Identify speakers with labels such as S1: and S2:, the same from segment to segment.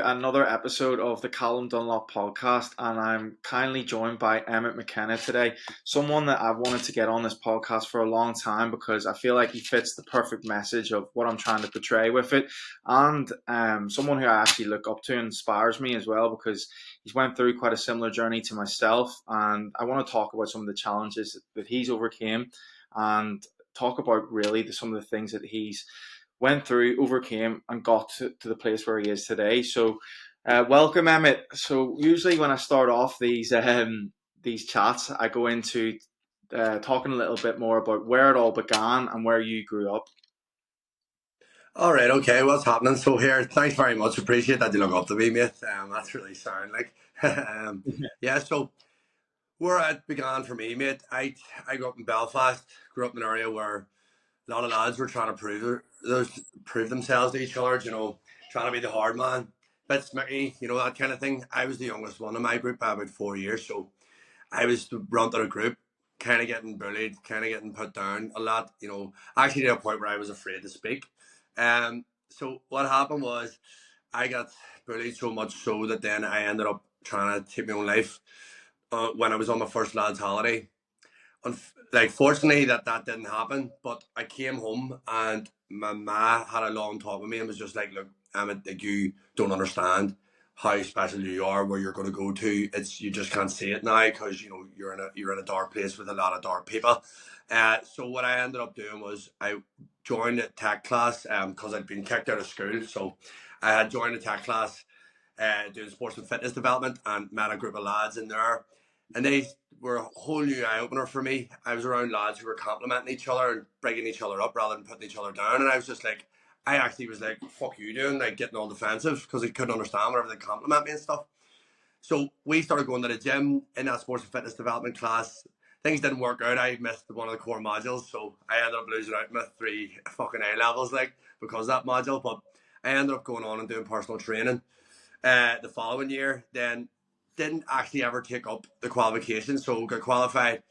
S1: Another episode of the Callum Dunlop podcast, and I'm kindly joined by Emett Mckenna today. Someone that I've wanted to get on this podcast for a long time because I feel like he fits the perfect message of what I'm trying to portray with it, and someone who I actually look up to and inspires me as well because he's went through quite a similar journey to myself, and I want to talk about some of the challenges that he's overcame, and talk about really some of the things that he's went through, overcame, and got to the place where he is today. So, welcome, Emmett. So, usually when I start off these chats, I go into talking a little bit more about where it all began and where you grew up.
S2: All right, okay, what's happening? So here, thanks very much. Appreciate that you look up to me, mate. That's really sound like. Yeah, so where it began for me, mate, I grew up in Belfast, grew up in an area where a lot of lads were trying to prove themselves to each other, trying to be the hard man, bit smicky, that kind of thing. I was the youngest one in my group by about 4 years, so I was the runt of the group, kind of getting bullied, kind of getting put down a lot, actually to a point where I was afraid to speak. So what happened was I got bullied so much so that then I ended up trying to take my own life when I was on my first lad's holiday. Like, fortunately that didn't happen, but I came home and my ma had a long talk with me and was just like, look, Emmett, like, you don't understand how special you are, where you're going to go to. It's, you just can't see it now because you're in a dark place with a lot of dark people. So what I ended up doing was I joined a tech class because I'd been kicked out of school. So I had joined a tech class doing sports and fitness development and met a group of lads in there, and they were a whole new eye opener for me. I was around lads who were complimenting each other and breaking each other up rather than putting each other down, and I was just like, I actually was like, fuck you doing, like getting all defensive because I couldn't understand whatever they compliment me and stuff. So we started going to the gym in that sports and fitness development class. Things didn't work out. I missed one of the core modules, so I ended up losing out my 3 fucking A levels, like, because of that module. But I ended up going on and doing personal training the following year. Then didn't actually ever take up the qualification, so got qualified,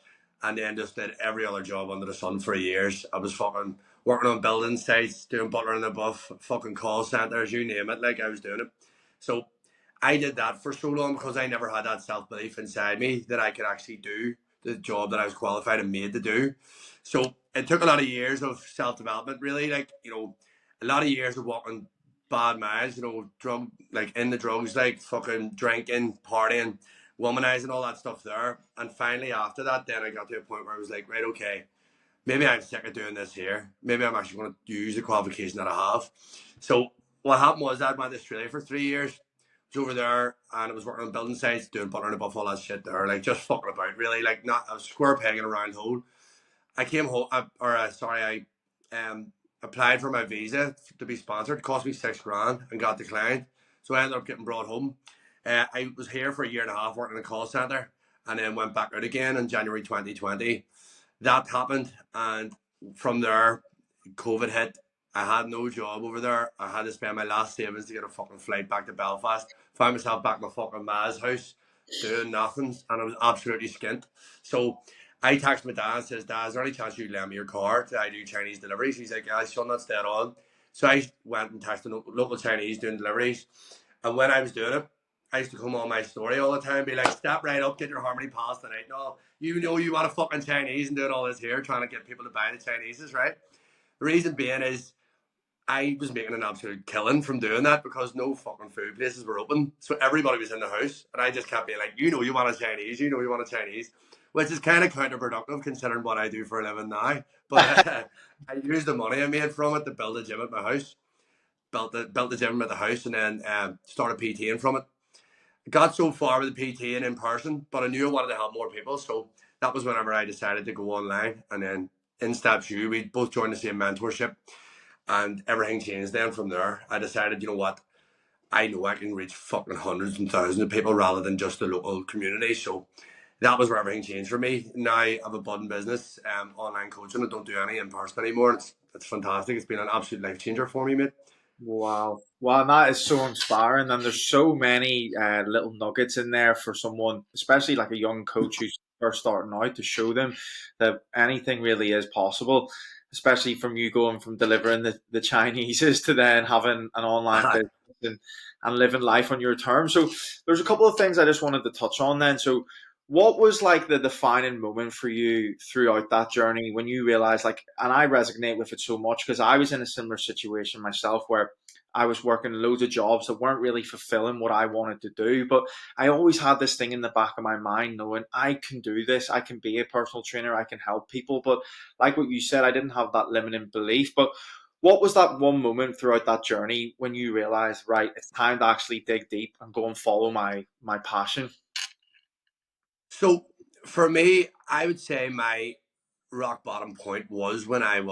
S2: and then just did every other job under the sun for years. I was fucking working on building sites, doing butler and above, fucking call centers, you name it. Like, I was doing it. So I did that for so long because I never had that self belief inside me that I could actually do the job that I was qualified and made to do. So it took a lot of years of self development, really. Like, a lot of years of walking bad miles, drug, like, in the drugs, like fucking drinking, partying, womanizing, all that stuff there. And finally, after that, then I got to a point where I was like, right, okay, maybe I'm sick of doing this here. Maybe I'm actually going to use the qualification that I have. So what happened was I went to Australia for 3 years. Was over there and I was working on building sites, doing butter and above, all that shit there, like just fucking about, really, like not a square peg in a round hole. I came home, I applied for my visa to be sponsored. It cost me 6 grand and got declined. So I ended up getting brought home. I was here for a year and a half working in a call center, and then went back out again in January 2020. That happened, and from there, COVID hit. I had no job over there. I had to spend my last savings to get a fucking flight back to Belfast. Found myself back in my fucking ma's house doing nothing, and I was absolutely skint. So I texted my dad and says, Dad, is there any chance you lend me your car? I do Chinese deliveries. He's like, yeah, son, that's dead on. So I went and texted local Chinese doing deliveries. And when I was doing it, I used to come on my story all the time and be like, step right up, get your Harmony Pass tonight. No, you want a fucking Chinese and doing all this here, trying to get people to buy the Chineses, right? The reason being is I was making an absolute killing from doing that because no fucking food places were open. So everybody was in the house. And I just kept being like, you want a Chinese, you want a Chinese, which is kind of counterproductive considering what I do for a living now. But I used the money I made from it to build a gym at my house, built the gym at the house, and then started PTing from it. I got so far with the PTing in person, but I knew I wanted to help more people. So that was whenever I decided to go online. And then in steps you, we both joined the same mentorship. And everything changed then from there. I decided, you know what? I know I can reach fucking hundreds and thousands of people rather than just the local community. So that was where everything changed for me. Now I have a budding business, online coaching. I don't do any in person anymore. It's fantastic. It's been an absolute life changer for me, mate.
S1: Wow. Wow, that is so inspiring. And there's so many little nuggets in there for someone, especially like a young coach who's first starting out, to show them that anything really is possible, especially from you going from delivering the Chineses to then having an online business and living life on your terms. So there's a couple of things I just wanted to touch on then. So what was like the defining moment for you throughout that journey when you realized, like, and I resonate with it so much because I was in a similar situation myself where I was working loads of jobs that weren't really fulfilling what I wanted to do, but I always had this thing in the back of my mind knowing I can do this, I can be a personal trainer, I can help people. But like what you said, I didn't have that limiting belief. But what was that one moment throughout that journey when you realized, right, it's time to actually dig deep and go and follow my passion?
S2: So for me, I would say my rock bottom point was when I'd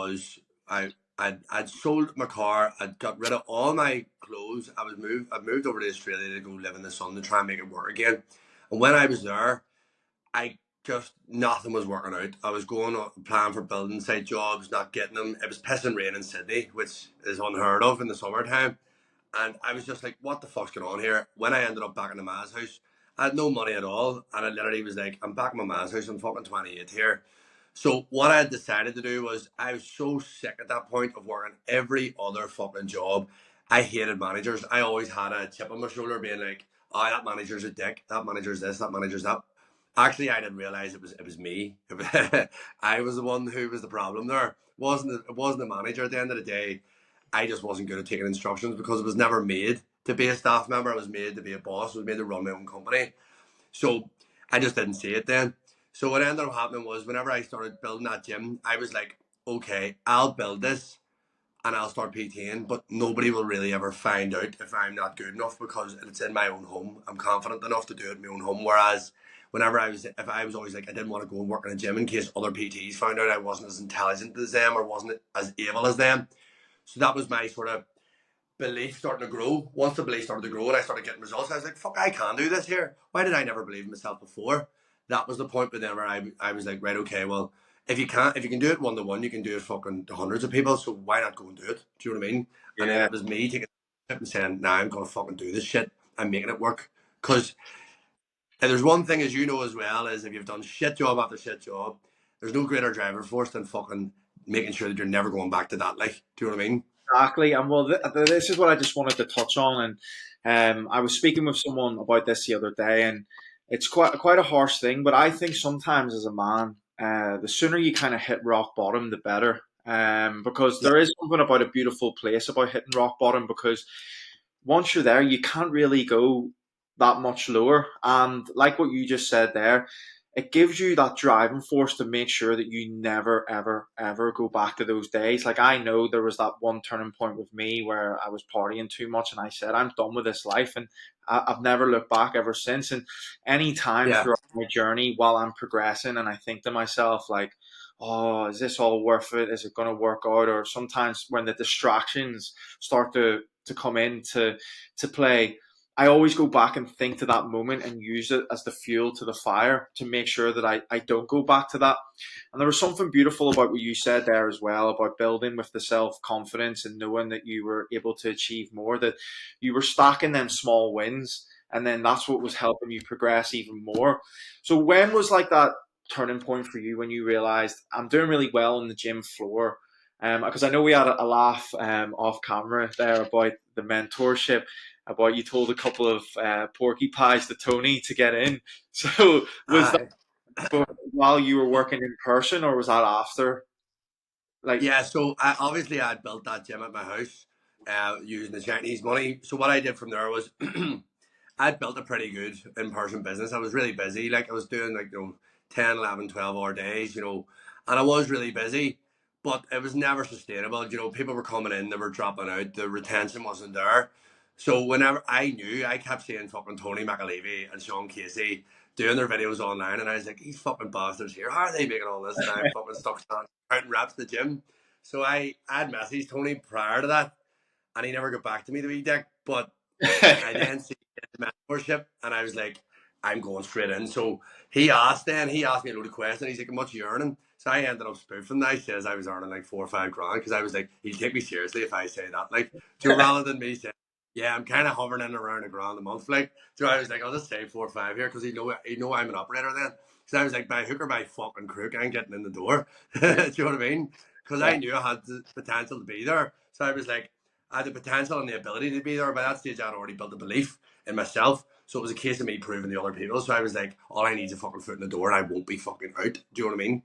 S2: sold my car, I'd got rid of all my clothes, I'd moved over to Australia to go live in the sun to try and make it work again. And when I was there, I just nothing was working out. I was going on applying for building site jobs, not getting them. It was pissing rain in Sydney, which is unheard of in the summertime. And I was just like, what the fuck's going on here? When I ended up back in the Ma's house, I had no money at all. And I literally was like, I'm back in my Ma's house. I'm fucking 28 here. So what I had decided to do was I was so sick at that point of working every other fucking job. I hated managers. I always had a chip on my shoulder being like, oh, that manager's a dick. That manager's this, that manager's that. Actually, I didn't realize it was me. I was the one who was the problem there. It wasn't the manager at the end of the day. I just wasn't good at taking instructions because it was never made to be a staff member. I was made to be a boss. I was made to run my own company. So I just didn't see it then. So what ended up happening was whenever I started building that gym, I was like, okay, I'll build this and I'll start PTing, but nobody will really ever find out if I'm not good enough because it's in my own home. I'm confident enough to do it in my own home. Whereas if I was always like, I didn't want to go and work in a gym in case other PTs found out I wasn't as intelligent as them or wasn't as able as them. So that was my sort of belief starting to grow. Once the belief started to grow and I started getting results, I was like, fuck, I can do this here. Why did I never believe in myself before? That was the point. But then where I was like, right, okay, well, if you can do it one to one, you can do it fucking to hundreds of people. So why not go and do it? Do you know what I mean? And then
S1: Yeah.
S2: it was me taking it and saying, nah, I'm gonna fucking do this shit. I'm making it work. Because there's one thing, as you know as well, is if you've done shit job after shit job, there's no greater driver force than fucking making sure that you're never going back to that. Like, do you know what I mean?
S1: Exactly, and well, this is what I just wanted to touch on, and I was speaking with someone about this the other day, and it's quite a harsh thing, but I think sometimes as a man, the sooner you kind of hit rock bottom, the better, because
S2: Yeah.
S1: there is something about a beautiful place about hitting rock bottom, because once you're there, you can't really go that much lower, and like what you just said there, it gives you that driving force to make sure that you never, ever, ever go back to those days. Like I know there was that one turning point with me where I was partying too much, and I said, I'm done with this life, and I've never looked back ever since. And any time
S2: Yeah.
S1: throughout my journey while I'm progressing, and I think to myself like, oh, is this all worth it? Is it going to work out? Or sometimes when the distractions start to come in to play, I always go back and think to that moment and use it as the fuel to the fire to make sure that I don't go back to that. And there was something beautiful about what you said there as well about building with the self confidence and knowing that you were able to achieve more, that you were stacking them small wins. And then that's what was helping you progress even more. So when was like that turning point for you when you realized I'm doing really well on the gym floor? Because I know we had a laugh off camera there about the mentorship, about you told a couple of porcupines to Tony to get in. So was that
S2: Uh,
S1: while you were working in person, or was that after? Like,
S2: Yeah, so obviously I built that gym at my house using the Chinese money. So what I did from there was I'd built a pretty good in-person business. I was really busy. Like I was doing like, 10, 11, 12 hour days, and I was really busy, but it was never sustainable. People were coming in, they were dropping out, the retention wasn't there. So whenever I knew, I kept seeing fucking Tony McAlevey and Sean Casey doing their videos online, and I was like, these fucking bastards here, how are they making all this? And I'm fucking stuck standing out and reps the gym. So I had messaged Tony prior to that, and he never got back to me, the wee dick. But I then see the mentorship, and I was like, I'm going straight in. So he asked me a load of questions. He's like, how much are you earning? So I ended up spoofing that. He says I was earning like 4 or 5 grand because I was like, he'll take me seriously if I say that. Like, rather than me saying, yeah, I'm kind of hovering in around a grand a month. Like, so I was like, I'll just say 4 or 5 here because he know I'm an operator then. So I was like, by hook or by fucking crook, I'm getting in the door. Do you know what I mean? Because I
S1: yeah,
S2: knew I had the potential to be there. So I was like, I had the potential and the ability to be there. By that stage, I'd already built a belief in myself. So it was a case of me proving to other people. So I was like, all I need is a fucking foot in the door and I won't be fucking out. Do you know what I mean?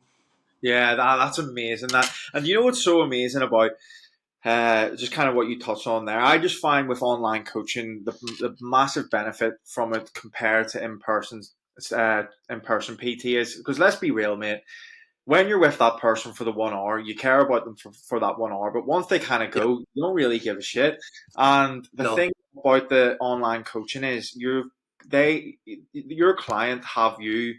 S1: Yeah, that's amazing. That, and you know what's so amazing about just kind of what you touched on there. I just find with online coaching the massive benefit from it compared to in person PT is because let's be real, mate. When you're with that person for the 1 hour, you care about them for that 1 hour. But once they kind of
S2: Yeah.
S1: go, you don't really give a shit. And the
S2: No.
S1: thing about the online coaching is your client have you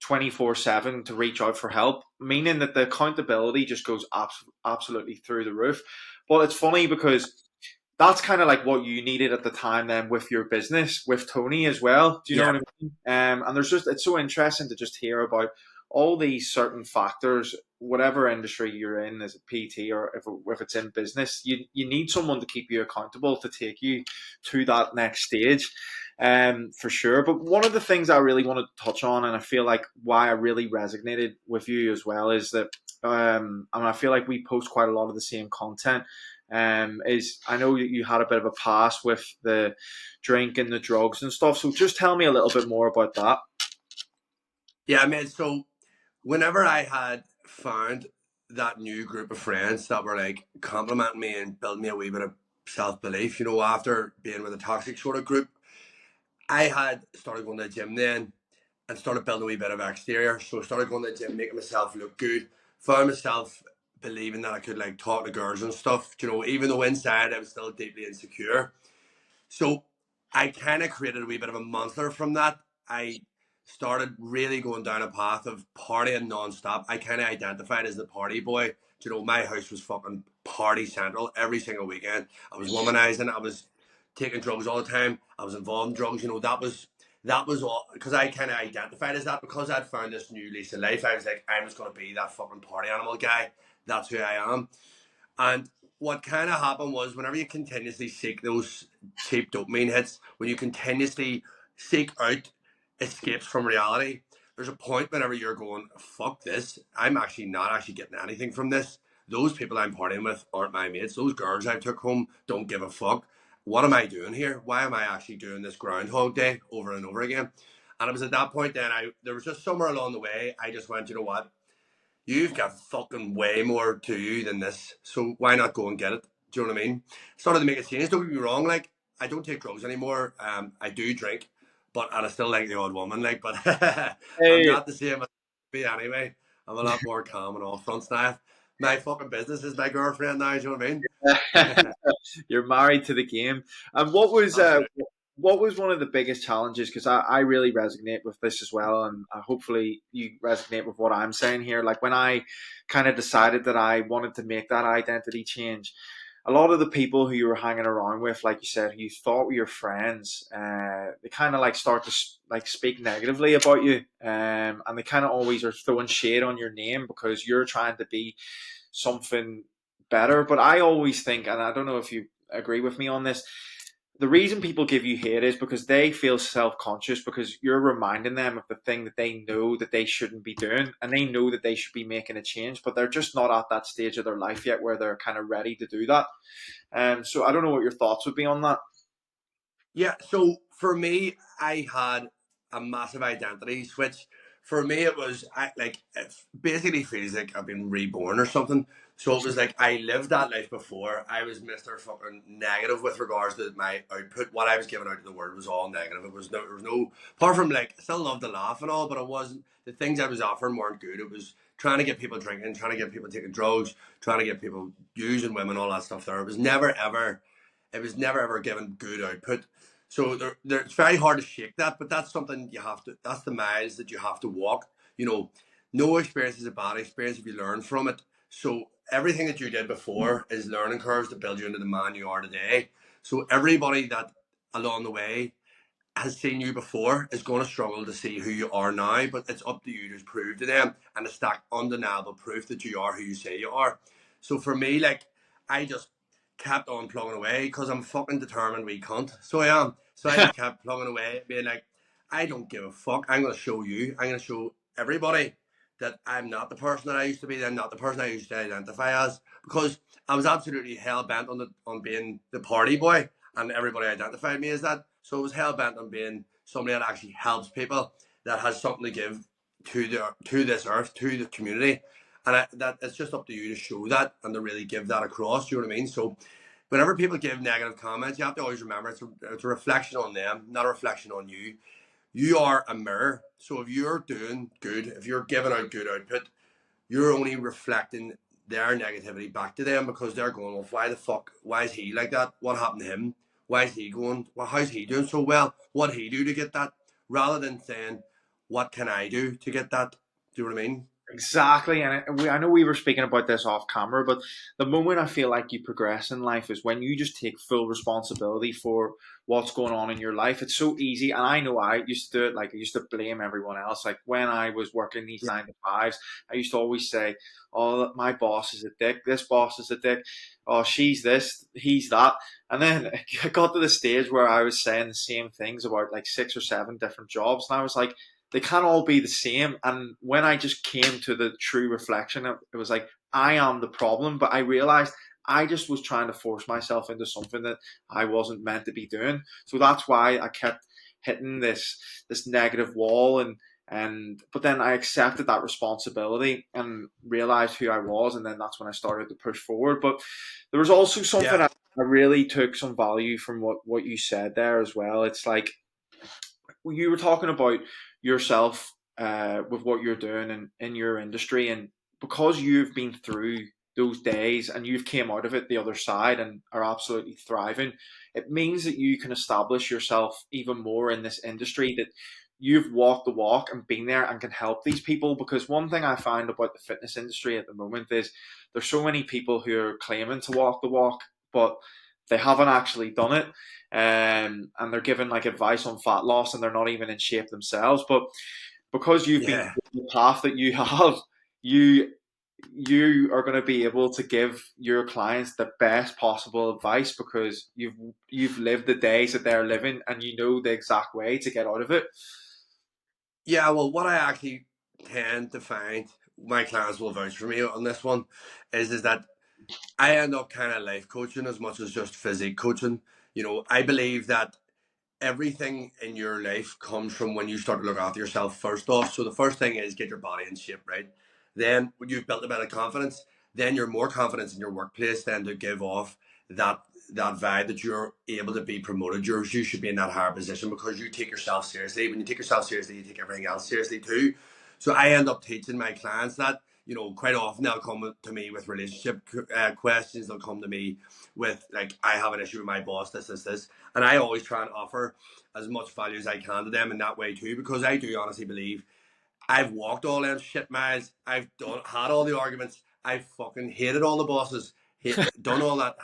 S1: 24/7 to reach out for help, meaning that the accountability just goes absolutely through the roof. But it's funny because that's kind of like what you needed at the time then with your business with Tony as well. Do you know
S2: Yeah.
S1: what I mean? And there's just it's so interesting to just hear about all these certain factors, whatever industry you're in as a PT or if it's in business, you need someone to keep you accountable to take you to that next stage. For sure. But one of the things I really wanted to touch on, and I feel like why I really resonated with you as well, is that and I feel like we post quite a lot of the same content. Is I know you had a bit of a past with the drink and the drugs and stuff. So just tell me a little bit more about that.
S2: Yeah, I mean, so whenever I had found that new group of friends that were like complimenting me and building me a wee bit of self belief, after being with a toxic sort of group, I had started going to the gym then and started building a wee bit of exterior. So I started going to the gym, making myself look good. Found myself believing that I could like talk to girls and stuff. Even though inside I was still deeply insecure. So I kind of created a wee bit of a monster from that. I started really going down a path of partying non-stop. I kind of identified as the party boy. My house was fucking party central every single weekend. I was womanizing. I was taking drugs all the time. I was involved in drugs. That was all because I kind of identified as that because I'd found this new lease of life. I was like, I'm just gonna be that fucking party animal guy. That's who I am. And what kind of happened was whenever you continuously seek those cheap dopamine hits, when you continuously seek out escapes from reality, there's a point whenever you're going, fuck this. I'm actually not actually getting anything from this. Those people I'm partying with aren't my mates. Those girls I took home don't give a fuck. What am I doing here? Why am I actually doing this Groundhog Day over and over again? And it was at that point then there was just somewhere along the way I just went, you know what? You've got fucking way more to you than this. So why not go and get it? Do you know what I mean? Started to make a change. Don't get me wrong. Like I don't take drugs anymore. I do drink, and I still like the odd woman. Like, but I'm
S1: Hey,
S2: not the same as me anyway. I'm a lot more calm and all fronts now. My fucking business is my girlfriend now. Do you know what I mean?
S1: you're married to the game. And
S2: That's right.
S1: what was one of the biggest challenges? Because I really resonate with this as well, and hopefully you resonate with what I'm saying here. Like when I kind of decided that I wanted to make that identity change, a lot of the people who you were hanging around with, like you said, who you thought were your friends, they kind of like start to like speak negatively about you, and they kind of always are throwing shade on your name because you're trying to be something better. But I always think, and I don't know if you agree with me on this, the reason people give you hate is because they feel self-conscious because you're reminding them of the thing that they know that they shouldn't be doing, and they know that they should be making a change, but they're just not at that stage of their life yet where they're kind of ready to do that. So I don't know what your thoughts would be on that.
S2: Yeah, so for me, I had a massive identity switch. For me, it was it basically feels like I've been reborn or something. So it was like I lived that life before. I was Mister Fucking Negative with regards to my output. What I was giving out to the world was all negative. There was no apart from like I still loved to laugh and all, but it wasn't the things I was offering weren't good. It was trying to get people drinking, trying to get people taking drugs, trying to get people using women, all that stuff. There, it was never ever given good output. So it's very hard to shake that, but that's something you have to. That's the miles that you have to walk. You know, no experience is a bad experience if you learn from it. So everything that you did before is learning curves to build you into the man you are today. So everybody that along the way has seen you before is going to struggle to see who you are now, but it's up to you to prove to them and to stack undeniable proof that you are who you say you are. So for me, like, I just kept on plugging away because I'm fucking determined we cunt. So I am. So I just kept plugging away, being like, I don't give a fuck. I'm going to show you. I'm going to show everybody that I'm not the person that I used to be, I'm not the person I used to identify as, because I was absolutely hell bent on being the party boy, and everybody identified me as that. So I was hell bent on being somebody that actually helps people, that has something to give to this earth, to the community, and that it's just up to you to show that and to really give that across. You know what I mean? So whenever people give negative comments, you have to always remember it's a reflection on them, not a reflection on you. You are a mirror. So if you're doing good, if you're giving out good output, you're only reflecting their negativity back to them, because they're going, well, why the fuck? Why is he like that? What happened to him? Why is he going? Well, how's he doing so well? What he do to get that? Rather than saying, what can I do to get that? Do you know what I mean?
S1: Exactly, and I know we were speaking about this off camera, but the moment I feel like you progress in life is when you just take full responsibility for what's going on in your life. It's so easy, and I know I used to do it. Like I used to blame everyone else. Like when I was working these
S2: Yeah.
S1: 9 to 5s, I used to always say, "Oh, my boss is a dick. This boss is a dick. Oh, she's this, he's that." And then I got to the stage where I was saying the same things about like 6 or 7 different jobs, and I was like, they can't all be the same. And when I just came to the true reflection, it was like, I am the problem. But I realized I just was trying to force myself into something that I wasn't meant to be doing. So that's why I kept hitting this negative wall, and but then I accepted that responsibility and realized who I was, and then that's when I started to push forward. But there was also something
S2: Yeah.
S1: I really took some value from what you said there as well. It's like you were talking about yourself with what you're doing in your industry, and because you've been through those days and you've came out of it the other side and are absolutely thriving, it means that you can establish yourself even more in this industry, that you've walked the walk and been there and can help these people. Because one thing I find about the fitness industry at the moment is there's so many people who are claiming to walk the walk, but they haven't actually done it, and they're giving like advice on fat loss and they're not even in shape themselves. But because you've been
S2: Yeah.
S1: through the path that you have, you you are going to be able to give your clients the best possible advice because you've lived the days that they're living and you know the exact way to get out of it.
S2: Yeah. Well, what I actually tend to find, my clients will vouch for me on this one, is that I end up kind of life coaching as much as just physique coaching. I believe that everything in your life comes from when you start to look after yourself first off. So the first thing is get your body in shape, right? Then when you've built a bit of confidence, then you're more confident in your workplace then to give off that that vibe that you're able to be promoted. You should be in that higher position because you take yourself seriously. When you take yourself seriously, you take everything else seriously too. So I end up teaching my clients that, quite often they'll come to me with relationship questions. They'll come to me with like, I have an issue with my boss, this, and I always try and offer as much value as I can to them in that way too, because I do honestly believe I've walked all them shit miles. Had all the arguments. I fucking hated all the bosses. Done all that.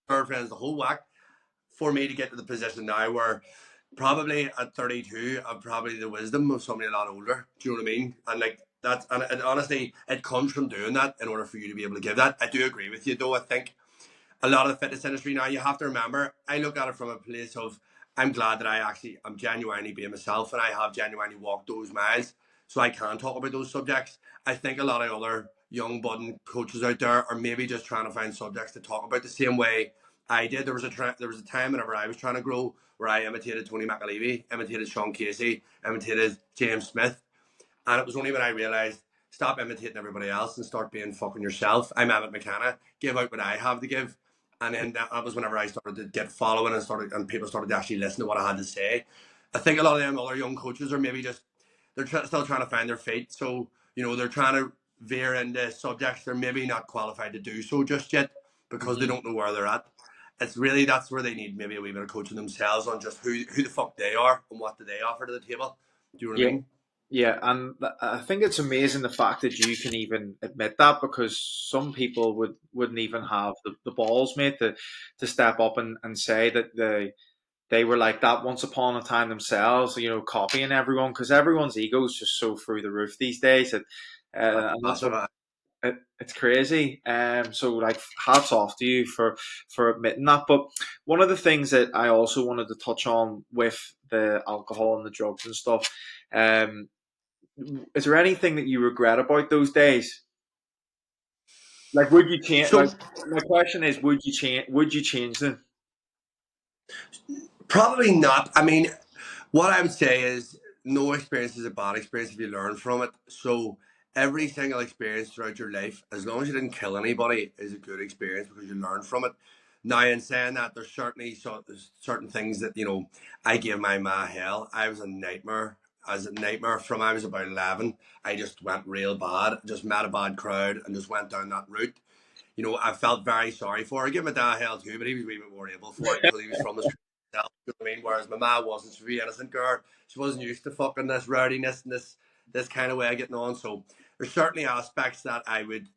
S2: Girlfriends, the whole whack, for me to get to the position now where probably at 32, I've probably the wisdom of somebody a lot older. Do you know what I mean? And like that's and honestly, it comes from doing that in order for you to be able to give that. I do agree with you though. I think a lot of the fitness industry now, you have to remember, I look at it from a place of, I'm glad that I'm genuinely being myself and I have genuinely walked those miles so I can talk about those subjects. I think a lot of other young budding coaches out there are maybe just trying to find subjects to talk about the same way I did. There was a time whenever I was trying to grow where I imitated Tony McAlevey, imitated Sean Casey, imitated James Smith, and it was only when I realised, stop imitating everybody else and start being fucking yourself. I'm Emett Mckenna. Give out what I have to give. And then that was whenever I started to get following and people started to actually listen to what I had to say. I think a lot of them other young coaches are maybe just still trying to find their feet. So they're trying to veer into subjects they're maybe not qualified to do so just yet because they
S1: Mm-hmm.
S2: don't know where they're at. It's really that's where they need maybe a wee bit of coaching themselves on just who the fuck they are and what do they offer to the table. Do you know what I
S1: Yeah.
S2: mean?
S1: Yeah, and I think it's amazing the fact that you can even admit that, because some people wouldn't even have the balls, mate, to step up and say that they were like that once upon a time themselves, copying everyone, because everyone's ego is just so through the roof these days that, and that's
S2: Massive.
S1: what it's crazy. So like hats off to you for admitting that. But one of the things that I also wanted to touch on with the alcohol and the drugs and stuff, um, is there anything that you regret about those days? Like, would you change? Like,
S2: So
S1: my question is, would you change? Would you change them?
S2: probably not. I mean, what I would say is no experience is a bad experience if you learn from it. So every single experience throughout your life, as long as you didn't kill anybody, is a good experience because you learn from it. Now, in saying that, there's certainly there's certain things that I gave my ma hell. I was a nightmare. As a nightmare from I was about 11. I just went real bad. Just met a bad crowd and just went down that route. I felt very sorry for her. I give my dad hell too, but he was a wee bit more able for it because he was from the street himself. You know what I mean? Whereas my mom wasn't. She was a wee innocent girl. She wasn't used to fucking this rowdiness and this kind of way of getting on. So there's certainly aspects that I would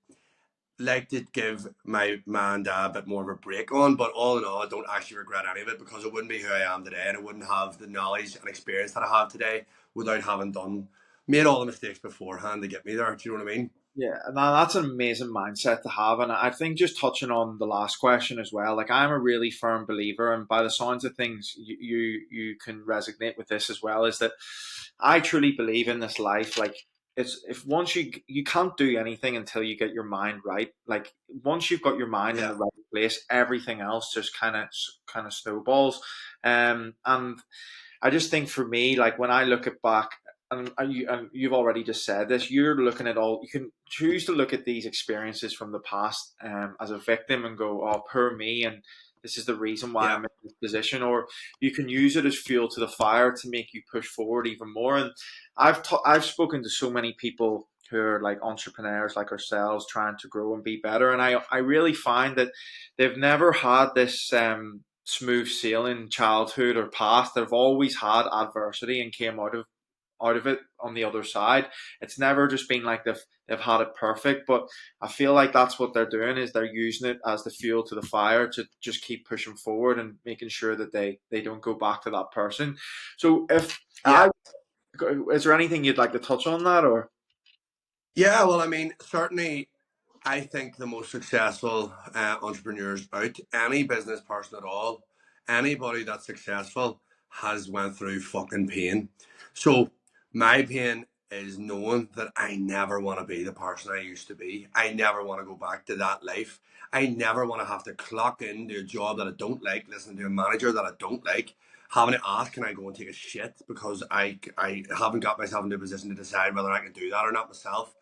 S2: like to give my man and dad a bit more of a break on. But all in all, I don't actually regret any of it because it wouldn't be who I am today, and I wouldn't have the knowledge and experience that I have today without having made all the mistakes beforehand to get me there. Do you know what I mean?
S1: Yeah, now that's an amazing mindset to have, and I think just touching on the last question as well. Like, I'm a really firm believer, and by the sounds of things, you can resonate with this as well. Is that I truly believe in this life. Like, it's if once you can't do anything until you get your mind right. Like, once you've got your mind in
S2: Yeah,
S1: the right place, everything else just kind of snowballs. And I just think for me, like when I look at back, and you've already just said this, you're looking at all. You can choose to look at these experiences from the past as a victim and go, "Oh, poor me," and this is the reason why
S2: yeah,
S1: I'm in this position. Or you can use it as fuel to the fire to make you push forward even more. And I've spoken to so many people who are like entrepreneurs like ourselves, trying to grow and be better, and I really find that they've never had this smooth sailing childhood or past. They've always had adversity and came out of it on the other side. It's never just been like they've had it perfect, but I feel like that's what they're doing is they're using it as the fuel to the fire to just keep pushing forward and making sure that they don't go back to that person. So if
S2: yeah.
S1: I is there anything you'd like to touch on that or
S2: Yeah, well, I mean, certainly, I think the most successful entrepreneurs out, any business person at all, anybody that's successful has went through fucking pain. So my pain is knowing that I never want to be the person I used to be. I never want to go back to that life. I never want to have to clock into a job that I don't like, listen to a manager that I don't like, having to ask, can I go and take a shit because I haven't got myself into a position to decide whether I can do that or not myself.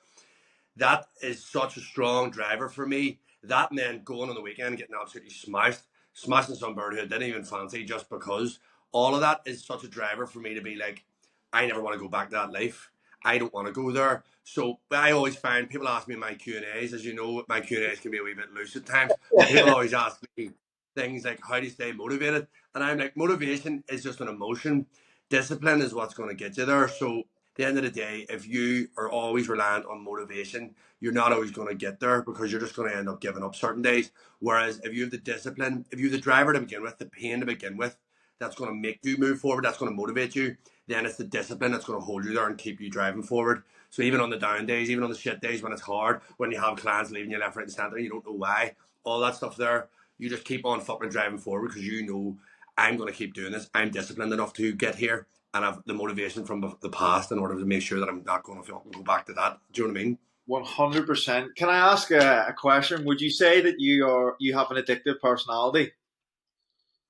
S2: That is such a strong driver for me. That meant going on the weekend, getting absolutely smashed, smashing some bird who I didn't even fancy just because. All of that is such a driver for me to be like, I never want to go back to that life. I don't want to go there. So I always find people ask me in my Q&As, as you know, my Q&As can be a wee bit loose at times, but people always ask me things like, how do you stay motivated? And I'm like, motivation is just an emotion. Discipline is what's going to get you there. So the end of the day, if you are always reliant on motivation, you're not always going to get there because you're just going to end up giving up certain days. Whereas if you have the discipline, if you have the driver to begin with, the pain to begin with, that's going to make you move forward, that's going to motivate you, then it's the discipline that's going to hold you there and keep you driving forward. So even on the down days, even on the shit days when it's hard, when you have clients leaving you left, right, and centre, you don't know why, all that stuff there, you just keep on fucking driving forward because you know I'm going to keep doing this. I'm disciplined enough to get here and have the motivation from the past in order to make sure that I'm not going to go back to that. Do you know what I mean?
S1: 100%? Can I ask a question? Would you say that you have an addictive personality?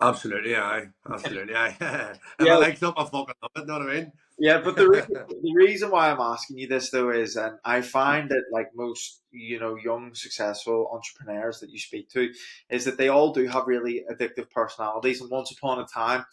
S2: Absolutely, aye. Absolutely, aye. If I
S1: Yeah,
S2: like something, I fucking love it. Know what I
S1: yeah, but
S2: mean?
S1: the reason why I'm asking you this though is, I find that like most young successful entrepreneurs that you speak to, is that they all do have really addictive personalities, and once upon a time,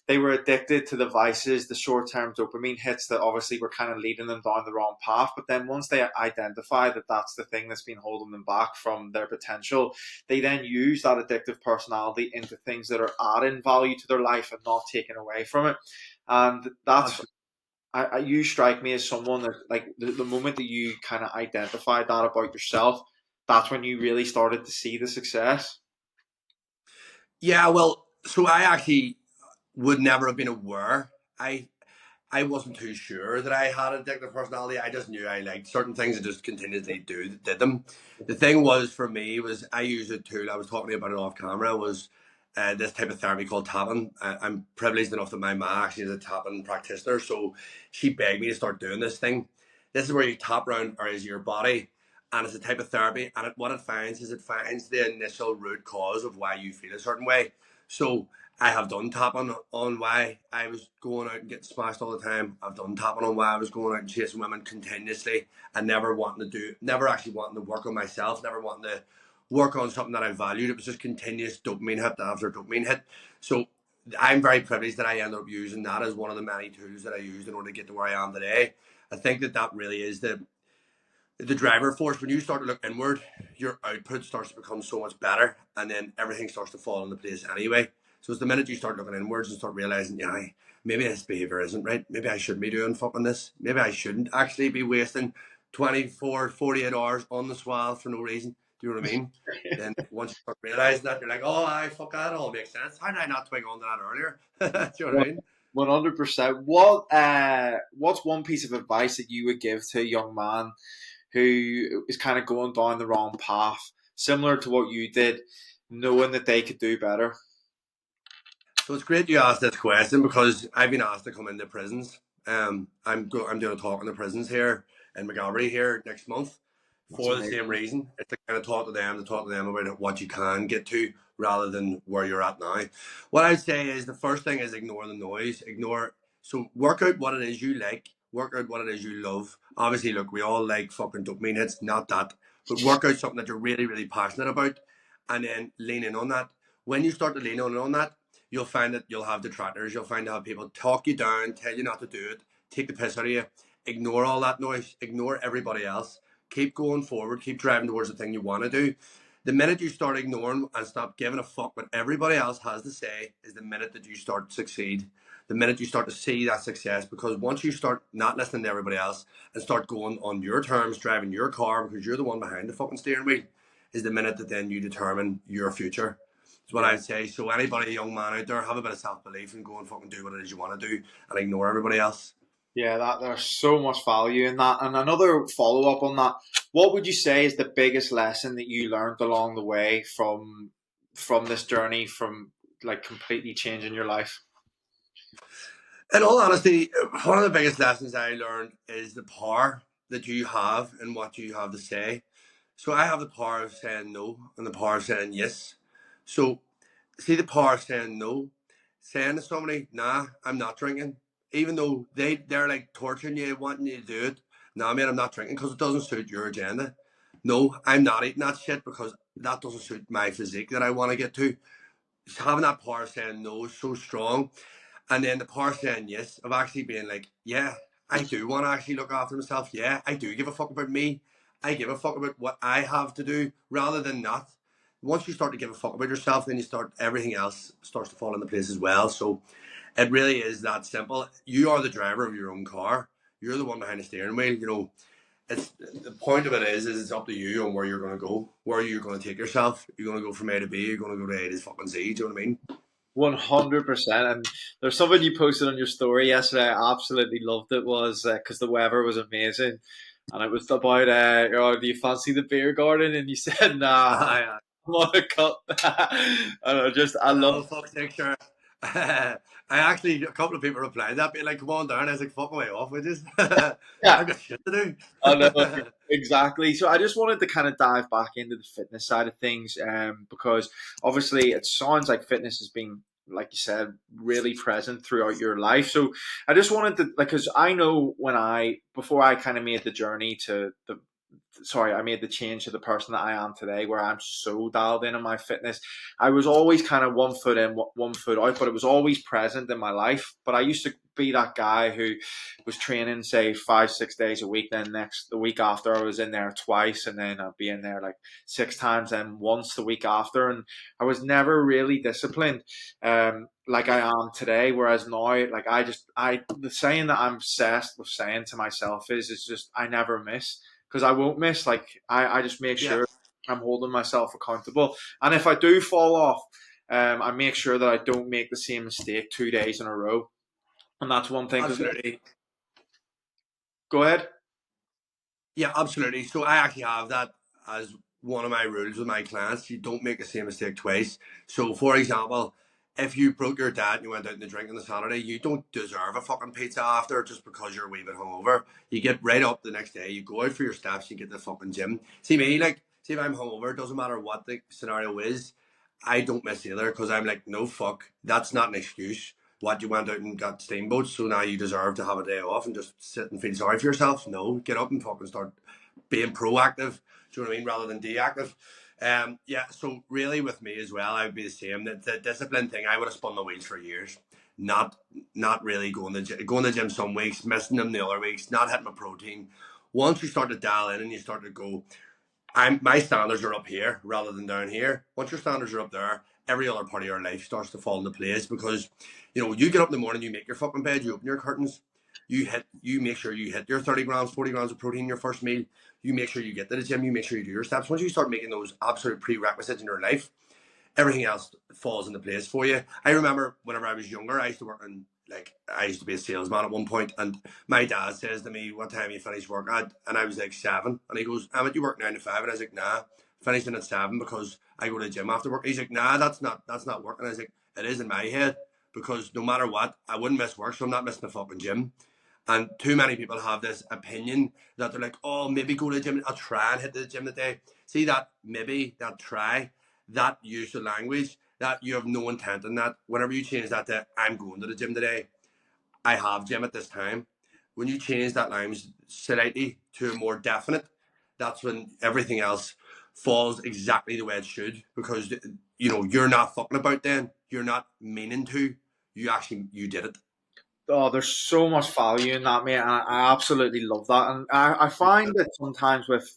S1: they were addicted to the vices, the short term dopamine hits that obviously were kind of leading them down the wrong path. But then once they identify that that's the thing that's been holding them back from their potential, they then use that addictive personality into things that are adding value to their life and not taking away from it. And that's
S2: Absolutely.
S1: you strike me as someone that like the moment that you kind of identified that about yourself, that's when you really started to see the success.
S2: Yeah, well, so I actually would never have been aware. I wasn't too sure that I had a addictive personality. I just knew I liked certain things and just continuously did them. The thing was for me was I used a tool. I was talking about it off camera. Was this type of therapy called tapping. I'm privileged enough that my mom actually is a tapping practitioner, so she begged me to start doing this thing. This is where you tap around areas of your body, and it's a type of therapy. And what it finds is it finds the initial root cause of why you feel a certain way. So I have done tapping on why I was going out and getting smashed all the time. I've done tapping on why I was going out and chasing women continuously and never actually wanting to work on myself, never wanting to work on something that I valued. It was just continuous dopamine hit after dopamine hit. So I'm very privileged that I ended up using that as one of the many tools that I used in order to get to where I am today. I think that really is the driver force. When you start to look inward, your output starts to become so much better, and then everything starts to fall into place anyway. So it's the minute you start looking inwards and start realizing, yeah, maybe this behavior isn't right. Maybe I shouldn't be doing fucking this. Maybe I shouldn't actually be wasting 24, 48 hours on the swell for no reason. Do you know what I mean? Then once you start realizing that, you're like, oh, I fuck that all makes sense. How did I not twig on that earlier? Do you know what I mean?
S1: 100%. What's one piece of advice that you would give to a young man who is kind of going down the wrong path, similar to what you did, knowing that they could do better?
S2: So it's great you asked this question because I've been asked to come into prisons. I'm doing a talk in the prisons here in McGallery here next month
S1: That's
S2: for the same
S1: amazing.
S2: reason. It's to kind of talk to them about what you can get to rather than where you're at now. What I'd say is the first thing is ignore the noise. Work out what it is you like. Work out what it is you love. Obviously, look, we all like fucking dopamine hits, not that, but work out something that you're really, really passionate about, and then lean in on that. When you start to lean on that, you'll find that you'll have detractors. You'll find that people talk you down, tell you not to do it, take the piss out of you. Ignore all that noise. Ignore everybody else. Keep going forward. Keep driving towards the thing you want to do. The minute you start ignoring and stop giving a fuck what everybody else has to say is the minute that you start to succeed. The minute you start to see that success, because once you start not listening to everybody else and start going on your terms, driving your car because you're the one behind the fucking steering wheel, is the minute that then you determine your future. Is what
S1: Yeah.
S2: I'd say. So anybody, young man out there, have a bit of self belief and go and fucking do what it is you want to do and ignore everybody else.
S1: Yeah, that there's so much value in that. And another follow up on that, what would you say is the biggest lesson that you learned along the way from this journey, from like completely changing your life?
S2: In all honesty, one of the biggest lessons I learned is the power that you have and what you have to say. So I have the power of saying no and the power of saying yes. So see the power of saying no, saying to somebody, nah, I'm not drinking, even though they're like torturing you, wanting you to do it. Nah, mate, I'm not drinking because it doesn't suit your agenda. No, I'm not eating that shit because that doesn't suit my physique that I want to get to. Having that power of saying no is so strong. And then the power of saying yes, of actually being like, yeah, I do want to actually look after myself. Yeah, I do give a fuck about me. I give a fuck about what I have to do rather than not. Once you start to give a fuck about yourself, then everything else starts to fall into place as well. So it really is that simple. You are the driver of your own car. You're the one behind the steering wheel. It's the point of it is it's up to you on where you're going to go, where you're going to take yourself. You're going to go from A to B. You're going to go to A to fucking Z. Do you know what I mean?
S1: 100%. And there's something you posted on your story yesterday. I absolutely loved it. Was because the weather was amazing, and it was about oh, do you fancy the beer garden? And you said, nah,
S2: Aye,
S1: I'm on a cut. And I love.
S2: oh, fuck's sake, sure. I actually, a couple of people replied that, being like, come on down. I was like, fuck away off, we just,
S1: Yeah,
S2: I've got shit to
S1: I know
S2: do.
S1: exactly. So I just wanted to kind of dive back into the fitness side of things, because obviously it sounds like fitness has been, like you said, really present throughout your life. So I just wanted to, like, because I know before I kind of made the journey to I made the change to the person that I am today, where I'm so dialed in on my fitness. I was always kind of one foot in, one foot out, but it was always present in my life. But I used to be that guy who was training, say, 5, 6 days a week. Then the week after, I was in there twice, and then I'd be in there like 6 times, and once the week after. And I was never really disciplined, like I am today. Whereas now, like the saying that I'm obsessed with saying to myself is just I never miss, because I won't miss. Like I just make
S2: Yeah,
S1: sure I'm holding myself accountable, and if I do fall off, I make sure that I don't make the same mistake 2 days in a row. And that's one thing. Because
S2: absolutely.
S1: go ahead.
S2: Yeah, absolutely. So I actually have that as one of my rules with my clients. You don't make the same mistake twice. So, for example, if you broke your dad and you went out and drink on the Saturday, you don't deserve a fucking pizza after just because you're a wee bit hungover. You get right up the next day, you go out for your steps, you get to the fucking gym. See me, like, see if I'm hungover, it doesn't matter what the scenario is, I don't miss either because I'm like, no, fuck, that's not an excuse. What, you went out and got steamboats, so now you deserve to have a day off and just sit and feel sorry for yourself? No, get up and fucking start being proactive. Do you know what I mean? Rather than deactive. Yeah. So really, with me as well, I would be the same. The discipline thing, I would have spun my wheels for years. Not not really going to the gym some weeks, missing them the other weeks, not hitting my protein. Once you start to dial in and you start to go, my standards are up here rather than down here. Once your standards are up there, every other part of your life starts to fall into place because, you get up in the morning, you make your fucking bed, you open your curtains, you make sure you hit your 30 grams, 40 grams of protein in your first meal. You make sure you get to the gym, you make sure you do your steps. Once you start making those absolute prerequisites in your life, everything else falls into place for you. I remember whenever I was younger, I used to be a salesman at one point, and my dad says to me, "What time you finish work at?" And I was like 7, and he goes, "Emmet, you work 9 to 5?" And I was like, "Nah, finishing at 7 because I go to the gym after work." He's like, "Nah, that's not work." And I was like, "It is in my head because no matter what, I wouldn't miss work, so I'm not missing the fucking gym." And too many people have this opinion that they're like, "Oh, maybe go to the gym. I'll try and hit the gym today." See that maybe, that try, that use of language, that you have no intent in that. Whenever you change that to "I'm going to the gym today, I have gym at this time," when you change that language slightly to a more definite, that's when everything else falls exactly the way it should. Because you're not fucking about then. You're not meaning to. You did it.
S1: Oh, there's so much value in that, mate. And I absolutely love that. And I find that sometimes with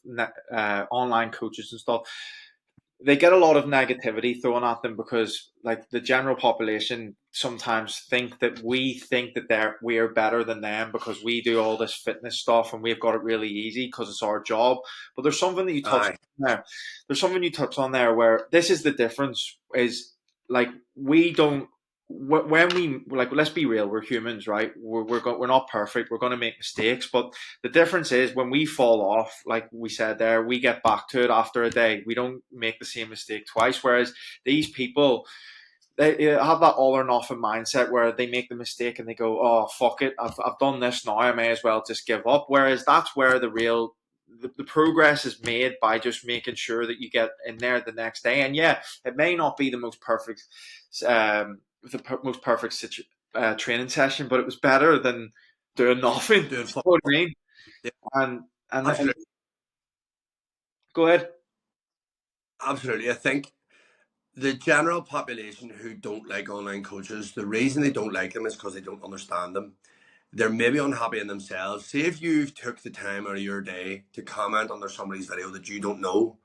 S1: online coaches and stuff, they get a lot of negativity thrown at them because, like, the general population sometimes think that we're better than them because we do all this fitness stuff and we've got it really easy because it's our job. But there's something that you touched
S2: Aye.
S1: on there. There's something you touched on there where this is the difference is like we don't when we like let's be real, we're humans, right? We're not perfect, we're going to make mistakes, but the difference is when we fall off, like we said there, we get back to it after a day. We don't make the same mistake twice. Whereas these people, they have that all or nothing mindset where they make the mistake and they go, "Oh, fuck it, I've done this now. I may as well just give up." Whereas that's where the progress is made by just making sure that you get in there the next day. And yeah, it may not be the most perfect, most perfect training session, but it was better than doing nothing.
S2: Doing
S1: You
S2: fuck.
S1: know what I mean?
S2: Yeah,
S1: And
S2: absolutely,
S1: go ahead.
S2: absolutely. I think the general population who don't like online coaches, the reason they don't like them is because they don't understand them. They're maybe unhappy in themselves. See if you've took the time out of your day to comment under somebody's video that you don't know.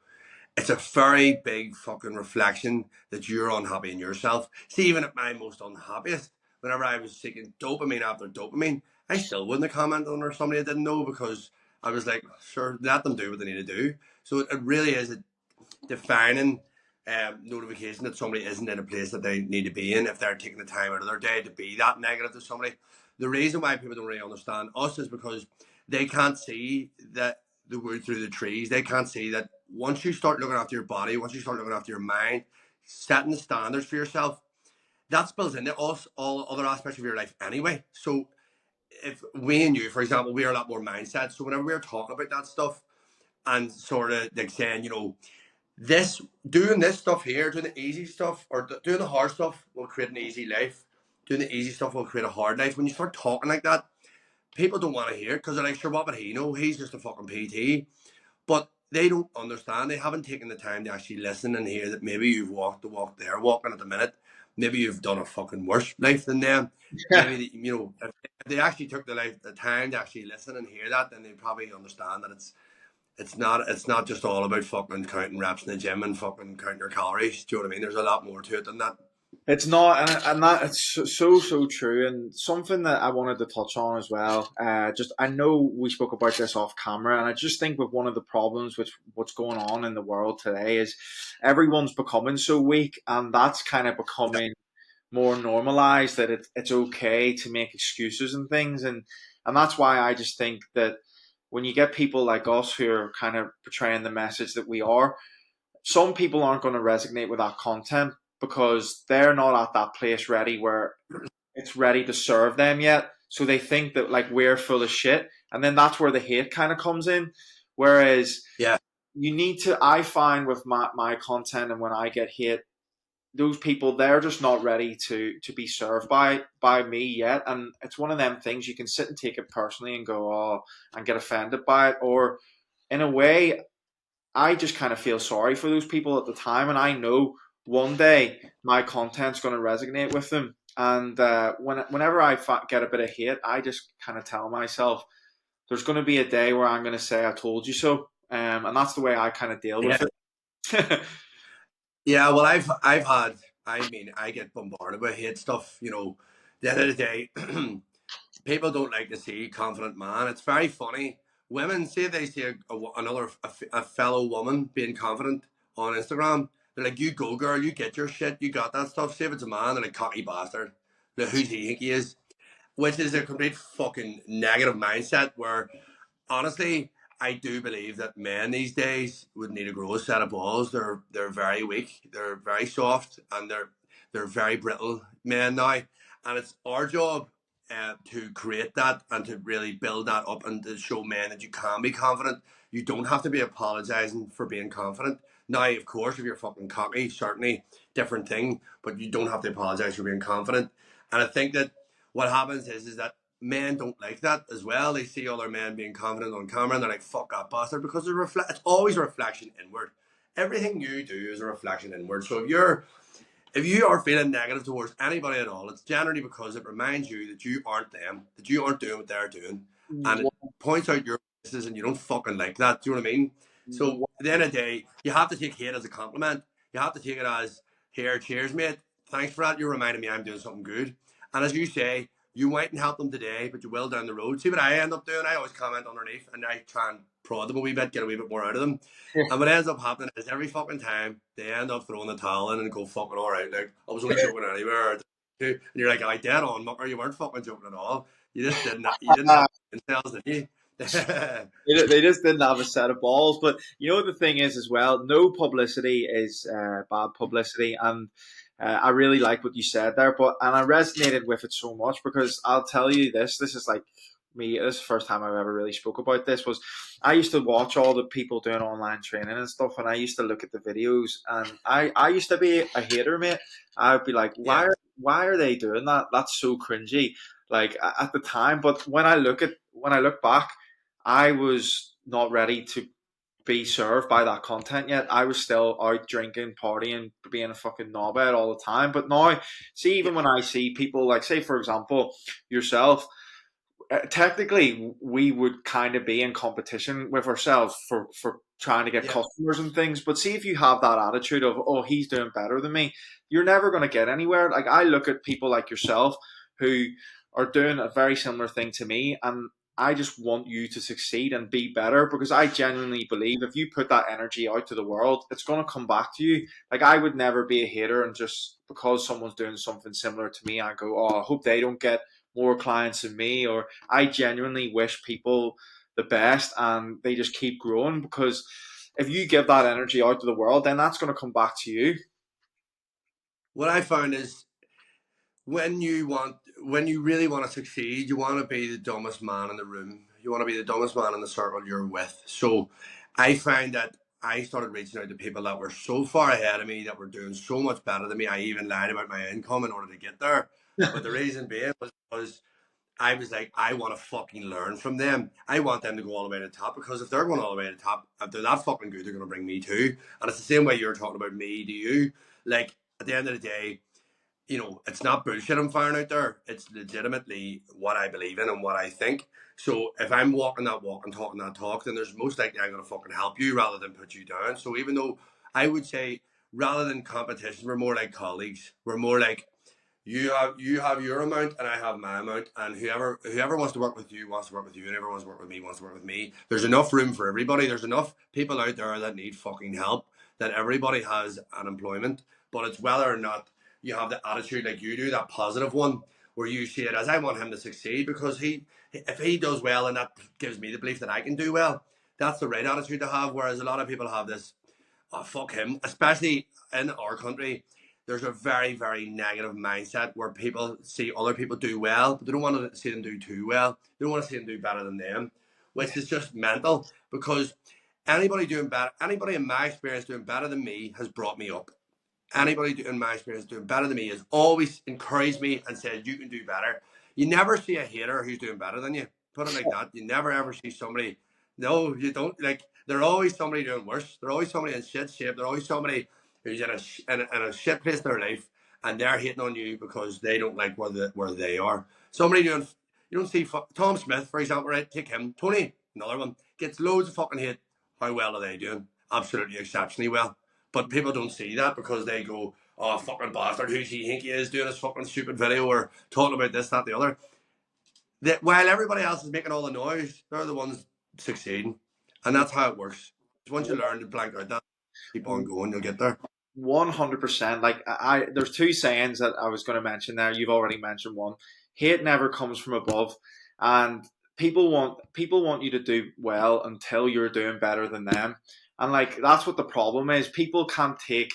S2: It's a very big fucking reflection that you're unhappy in yourself. See, even at my most unhappiest, whenever I was seeking dopamine after dopamine, I still wouldn't have commented under somebody I didn't know because I was like, sure, let them do what they need to do. So it really is a defining notification that somebody isn't in a place that they need to be in if they're taking the time out of their day to be that negative to somebody. The reason why people don't really understand us is because they can't see that the wood through the trees. They can't see that once you start looking after your body, once you start looking after your mind, setting the standards for yourself, that spills into all other aspects of your life anyway. So if we and you, for example, we are a lot more mindset. So whenever we're talking about that stuff and sort of like saying, this doing this stuff here, doing the easy stuff or doing the hard stuff will create an easy life. Doing the easy stuff will create a hard life. When you start talking like that, people don't want to hear it because they're like, sure, what would he know? He's just a fucking PT. But they don't understand. They haven't taken the time to actually listen and hear that maybe you've walked the walk they're walking at the minute. Maybe you've done a fucking worse life than them. Maybe if they actually took the time to actually listen and hear that, then they probably understand that it's not just all about fucking counting reps in the gym and fucking counting your calories. Do you know what I mean? There's a lot more to it than that.
S1: It's not, and that it's so true, and something that I wanted to touch on as well. Just I know we spoke about this off camera, and I just think with one of the problems with what's going on in the world today is everyone's becoming so weak, and that's kind of
S2: Yeah.
S1: becoming more normalized that it's okay to make excuses and things, and that's why I just think that when you get people like us who are kind of portraying the message that we are, some people aren't going to resonate with that content because they're not at that place ready where it's ready to serve them yet. So they think that like we're full of shit, and then that's where the hate kind of comes in. Whereas
S2: Yeah.
S1: you need to, I find with my content and when I get hate, those people, they're just not ready to be served by me yet. And it's one of them things you can sit and take it personally and go, oh, and get offended by it. Or in a way, I just kind of feel sorry for those people at the time, and I know one day my content's going to resonate with them. And whenever I get a bit of hate, I just kind of tell myself there's going to be a day where I'm going to say I told you so, and that's the way I kind of deal
S2: Yeah.
S1: with it.
S2: Yeah, well, I've had. I mean, I get bombarded with hate stuff. You know, the end of the day, people don't like to see a confident man. It's very funny. Women say they see a fellow woman being confident on Instagram. They're like, "You go, girl. You get your shit. You got that stuff." See if it's a man and a cocky bastard. Like, who's he think he is? Which is a complete fucking negative mindset. Where honestly, I do believe that men these days would need to grow a set of balls. They're very weak. They're very soft, and they're very brittle men now. And it's our job to create that and to really build that up and to show men that you can be confident. You don't have to be apologizing for being confident. Now, of course, if you're fucking cocky, certainly different thing, but you don't have to apologize for being confident. And I think that what happens is that men don't like that as well. They see other men being confident on camera and they're like, fuck that bastard, because it's always a reflection inward. Everything you do is a reflection inward. So if you are feeling negative towards anybody at all, it's generally because it reminds you that you aren't them, that you aren't doing what they're doing, and it points out your weaknesses, and you don't fucking like that. Do you know what I mean? So at the end of the day, you have to take hate as a compliment. You have to take it as, here, cheers, mate. Thanks for that. You're reminding me I'm doing something good. And as you say, you mightn't help them today, but you will down the road. See what I end up doing? I always comment underneath and I try and prod them a wee bit, get a wee bit more out of them. And what ends up happening is every fucking time they end up throwing the towel in and go fucking all right. Like, I was only joking anywhere. And you're like, I dead on, mucker. You weren't fucking joking at all. You just didn't. You didn't have cells, did you?
S1: They just didn't have a set of balls. But you know the thing is as well, no publicity is bad publicity, and I really like what you said there. But and I resonated with it so much because I'll tell you this. This is like me. This is the first time I've ever really spoke about this. Was I used to watch all the people doing online training and stuff, and I used to look at the videos, and I used to be a hater, mate. I would be like,
S2: Yeah.
S1: why are they doing that? That's so cringy. Like at the time, but when I look back, I was not ready to be served by that content yet. I was still out drinking, partying, being a fucking knobhead all the time. But now, see,
S2: Yeah.
S1: even when I see people like, say, for example, yourself, technically, we would kind of be in competition with ourselves for trying to get
S2: Yeah.
S1: customers and things. But see, if you have that attitude of, oh, he's doing better than me, you're never going to get anywhere. Like, I look at people like yourself who are doing a very similar thing to me, and I just want you to succeed and be better because I genuinely believe if you put that energy out to the world, it's going to come back to you. Like, I would never be a hater and just because someone's doing something similar to me, I go, oh, I hope they don't get more clients than me, or I genuinely wish people the best and they just keep growing because if you give that energy out to the world, then that's going to come back to you.
S2: What I found is when you really want to succeed, you want to be the dumbest man in the room. You want to be the dumbest man in the circle you're with. So I find that I started reaching out to people that were so far ahead of me, that were doing so much better than me. I even lied about my income in order to get there. But the reason being was because I was like, I want to fucking learn from them. I want them to go all the way to the top, because if they're going all the way to the top, if they're that fucking good, they're going to bring me too. And it's the same way you're talking about me to you. Like, at the end of the day, you know, it's not bullshit I'm firing out there. It's legitimately what I believe in and what I think. So if I'm walking that walk and talking that talk, then there's most likely I'm going to fucking help you rather than put you down. So even though I would say, rather than competition, we're more like colleagues. We're more like, you have your amount and I have my amount, and whoever wants to work with you wants to work with you, and whoever wants to work with me wants to work with me. There's enough room for everybody. There's enough people out there that need fucking help, that everybody has an employment, but it's whether or not you have the attitude like you do, that positive one, where you see it as I want him to succeed, because if he does well, and that gives me the belief that I can do well, that's the right attitude to have. Whereas a lot of people have this, oh fuck him, especially in our country. There's a very, very negative mindset where people see other people do well, but they don't want to see them do too well. They don't want to see them do better than them, which is just mental, because anybody doing better, anybody in my experience doing better than me has brought me up. Anybody in my experience doing better than me has always encouraged me and said, you can do better. You never see a hater who's doing better than you. Put it like that. You never ever see somebody. No, you don't. Like, they're always somebody doing worse. They're always somebody in shit shape. They're always somebody who's in a shit place in their life, and they're hating on you because they don't like where they are. Somebody doing, you don't see Tom Smith, for example, right? Take him. Tony, another one, gets loads of fucking hate. How well are they doing? Absolutely exceptionally well. But people don't see that because they go, oh, fucking bastard, who's he think he is, doing his fucking stupid video or talking about this, that, the other. That while everybody else is making all the noise, they're the ones succeeding. And that's how it works. Once you learn to blank out that, keep on going, you'll get there.
S1: 100%. Like, there's two sayings that I was going to mention there. You've already mentioned one. Hate never comes from above, and people want you to do well until you're doing better than them. And like, that's what the problem is. People can't take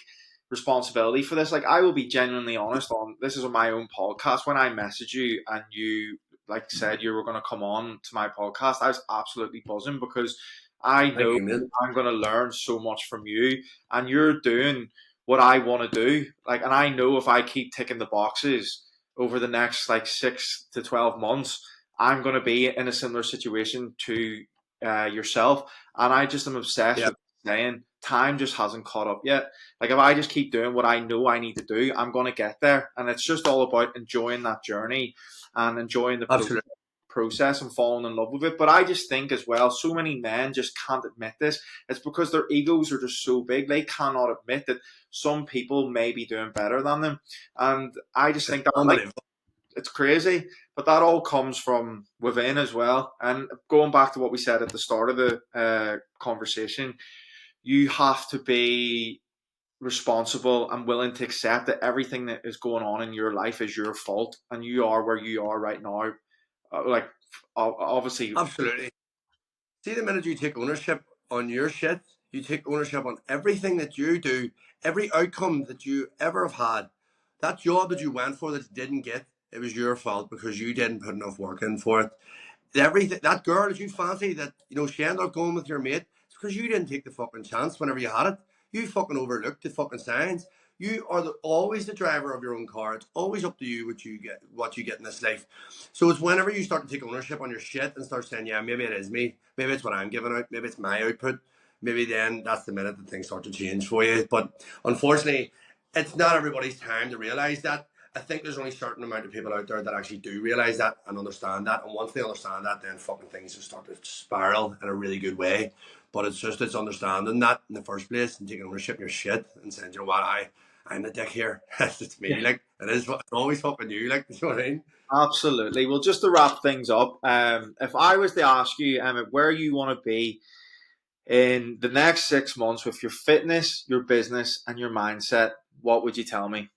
S1: responsibility for this. Like, I will be genuinely honest, on this is on my own podcast. When I messaged you and you like said you were going to come on to my podcast, I was absolutely buzzing, because I
S2: Thank
S1: know
S2: you, man.
S1: I'm going to learn so much from you, and you're doing what I want to do. Like, and I know if I keep ticking the boxes over the next like 6 to 12 months, I'm going to be in a similar situation to yourself. And I just am obsessed
S2: Yeah,
S1: with saying time just hasn't caught up yet. Like, if I just keep doing what I know I need to do, I'm going to get there. And it's just all about enjoying that journey and enjoying the
S2: absolutely.
S1: process and falling in love with it. But I just think as well, so many men just can't admit this. It's because their egos are just so big. They cannot admit that some people may be doing better than them. And I just
S2: It's
S1: think that, like,
S2: unbelievable.
S1: it's crazy, but that all comes from within as well. And going back to what we said at the start of the conversation, you have to be responsible and willing to accept that everything that is going on in your life is your fault, and you are where you are right now. Like, obviously,
S2: Absolutely. See, the minute you take ownership on your shit, you take ownership on everything that you do, every outcome that you ever have had. That job that you went for that you didn't get, it was your fault because you didn't put enough work in for it. Everything, that girl that you fancy, that she ended up going with your mate, it's because you didn't take the fucking chance whenever you had it. You fucking overlooked the fucking signs. You are always the driver of your own car. It's always up to you what you get in this life. So it's whenever you start to take ownership on your shit and start saying, yeah, maybe it is me, maybe it's what I'm giving out, maybe it's my output, maybe then that's the minute that things start to change for you. But unfortunately, it's not everybody's time to realize that. I think there's only a certain amount of people out there that actually do realize that and understand that. And once they understand that, then fucking things just start to spiral in a really good way. But it's understanding that in the first place and taking ownership of your shit and saying, you know what, I'm the dick here. It's me.
S1: yeah,
S2: Like, it's always fucking you. Like, you know what I mean?
S1: absolutely. Well, just to wrap things up, if I was to ask you, Emmett, where you want to be in the next 6 months with your fitness, your business, and your mindset, what would you tell me?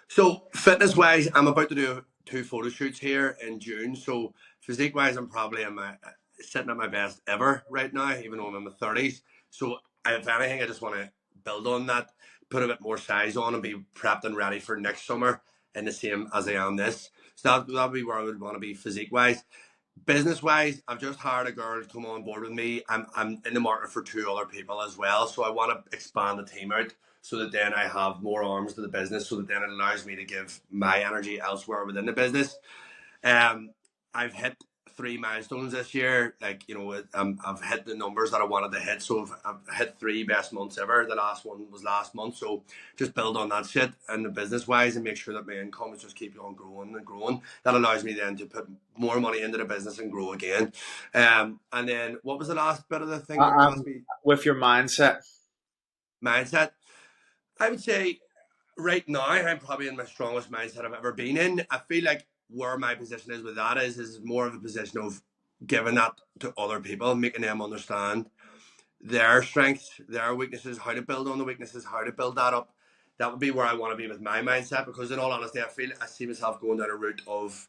S2: So fitness wise, I'm about to do two photo shoots here in June. So physique wise, I'm probably in my sitting at my best ever right now, even though I'm in my 30s. So if anything, I just want to build on that, put a bit more size on, and be prepped and ready for next summer in the same as I am this. So that'd be where I would want to be physique wise. Business wise, I've just hired a girl to come on board with me. I'm in the market for two other people as well. So I want to expand the team out so that then I have more arms to the business, so that then it allows me to give my energy elsewhere within the business. Um, I've hit three milestones this year. Like, I've hit the numbers that I wanted to hit. So I've hit three best months ever. The last one was last month. So just build on that shit and the business wise and make sure that my income is just keep on growing and growing. That allows me then to put more money into the business and grow again. And then what was the last bit of the thing you were
S1: Um,
S2: asking me?
S1: with your mindset.
S2: Mindset. I would say right now I'm probably in my strongest mindset I've ever been in. I feel like where my position is with that is more of a position of giving that to other people, making them understand their strengths, their weaknesses, how to build on the weaknesses, how to build that up. that would be where I want to be with my mindset, because in all honesty, I see myself going down a route of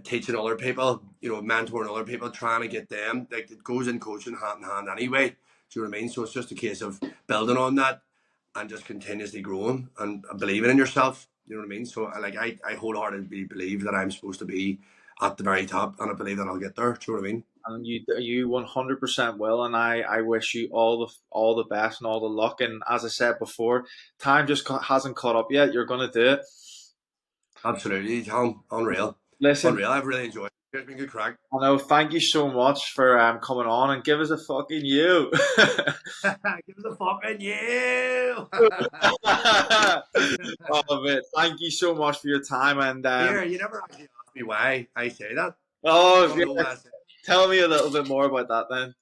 S2: teaching other people, mentoring other people, trying to get them, like, it goes in coaching hand in hand anyway. Do you know what I mean? So it's just a case of building on that and just continuously growing and believing in yourself. You know what I mean? So I wholeheartedly believe that I'm supposed to be at the very top, and I believe that I'll get there. Do you know what I mean?
S1: And you 100% will, and I wish you all the best and all the luck. And as I said before, time just hasn't caught up yet. You're gonna do it.
S2: Absolutely, Tom. Unreal.
S1: Listen,
S2: Unreal. I've really enjoyed it. It's been good crack.
S1: I know. Thank you so much for coming on and give us a fucking you.
S2: Give us a fucking you.
S1: Oh man, thank you so much for your time and
S2: Here, you never actually asked me why I say that. You
S1: oh
S2: want to know
S1: yeah,
S2: why I say it?
S1: tell me a little bit more about that then.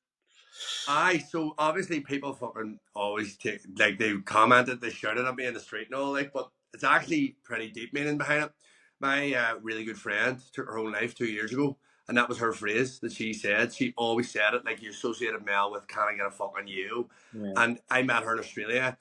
S2: So obviously people fucking always take, like, they commented, they shouted at me in the street and all, like, but it's actually pretty deep meaning behind it. My really good friend took her own life 2 years ago, and that was her phrase that she said. She always said it, like, you associated Mel with "can I get a fucking you?"
S1: Yeah.
S2: And I met her in Australia,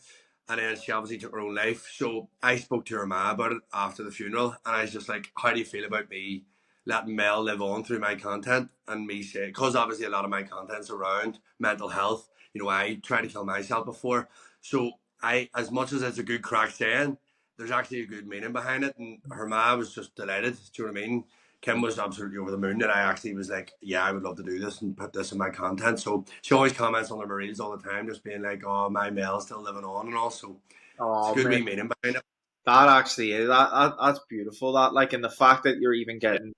S2: and then she obviously took her own life. So I spoke to her ma about it after the funeral, and I was just like, "How do you feel about me letting Mel live on through my content?" And me say, because obviously a lot of my content's around mental health. I tried to kill myself before. So as much as it's a good crack saying, there's actually a good meaning behind it. And her ma was just delighted. Do you know what I mean? Kim was absolutely over the moon that I actually was like, yeah, I would love to do this and put this in my content. So she always comments on her reels all the time, just being like, "Oh, my Mel's still living on," and all. So it's a
S1: Oh
S2: good
S1: man,
S2: wee meaning behind it.
S1: that actually is that's beautiful. That like, and the fact that you're even getting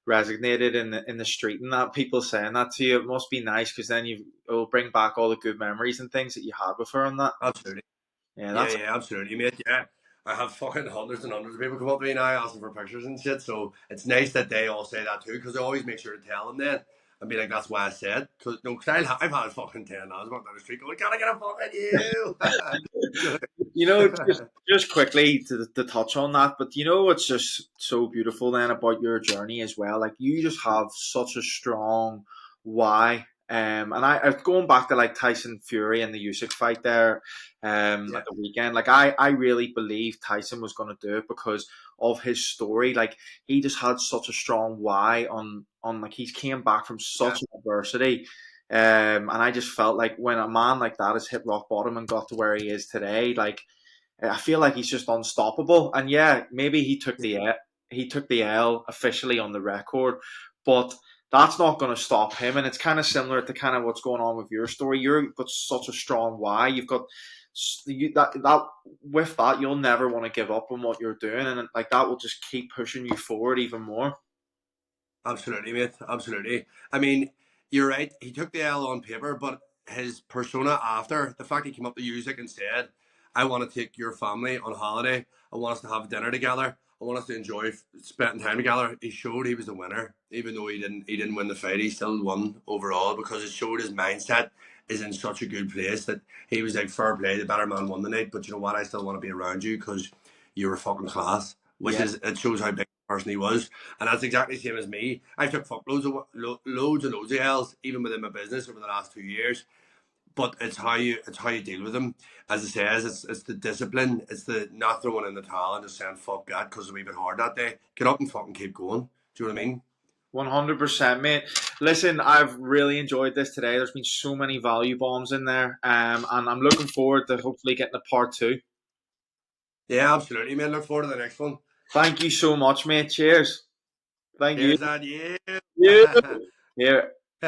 S1: resignated in the street and that people saying that to you, it must be nice because then it'll bring back all the good memories and things that you had with her and that.
S2: Absolutely.
S1: Yeah,
S2: Yeah,
S1: that's
S2: yeah, absolutely, mate. Yeah. I have fucking hundreds and hundreds of people come up to me now asking for pictures and shit. So it's nice that they all say that too, because I always make sure to tell them then and be like, "That's why I said." Because no, cause I've had fucking 10 hours walking down the street going, "Can I get a fucking you?"
S1: just quickly to touch on that, but what's just so beautiful then about your journey as well? Like you just have such a strong why. And I going back to like Tyson Fury and the Usyk fight there,
S2: Yeah,
S1: at the weekend. Like I really believe Tyson was going to do it because of his story. Like he just had such a strong why on like he's came back from
S2: yeah,
S1: such adversity. And I just felt like when a man like that has hit rock bottom and got to where he is today, like I feel like he's just unstoppable. And yeah, maybe he took the L officially on the record, but that's not going to stop him. And it's kind of similar to kind of what's going on with your story. You've got such a strong why. You've got that with that you'll never want to give up on what you're doing, and like that will just keep pushing you forward even more.
S2: absolutely, mate. Absolutely. I mean, you're right. He took the L on paper, but his persona after the fact he came up to Usyk and said, "I want to take your family on holiday. I want us to have dinner together. I want us to enjoy spending time together." He showed he was the winner, even though he didn't win the fight. He still won overall because it showed his mindset is in such a good place that he was like, "Fair play, the better man won the night. But you know what? I still want to be around you because you were fucking class." Which
S1: Yeah.
S2: is, it shows how big a person he was. And that's exactly the same as me. I took loads and loads of L's, even within my business over the last 2 years. But it's how you deal with them. As it says, it's the discipline. It's the not throwing in the towel and just saying fuck that because it's a wee bit hard that day. Get up and fucking keep going. Do you know what I mean?
S1: 100%, mate. Listen, I've really enjoyed this today. There's been so many value bombs in there, and I'm looking forward to hopefully getting a part two.
S2: Yeah, absolutely, man. Look forward to the next one.
S1: Thank you so much, mate. Cheers. Thank you.
S2: Cheers, Dad. Yeah.
S1: Yeah. Here.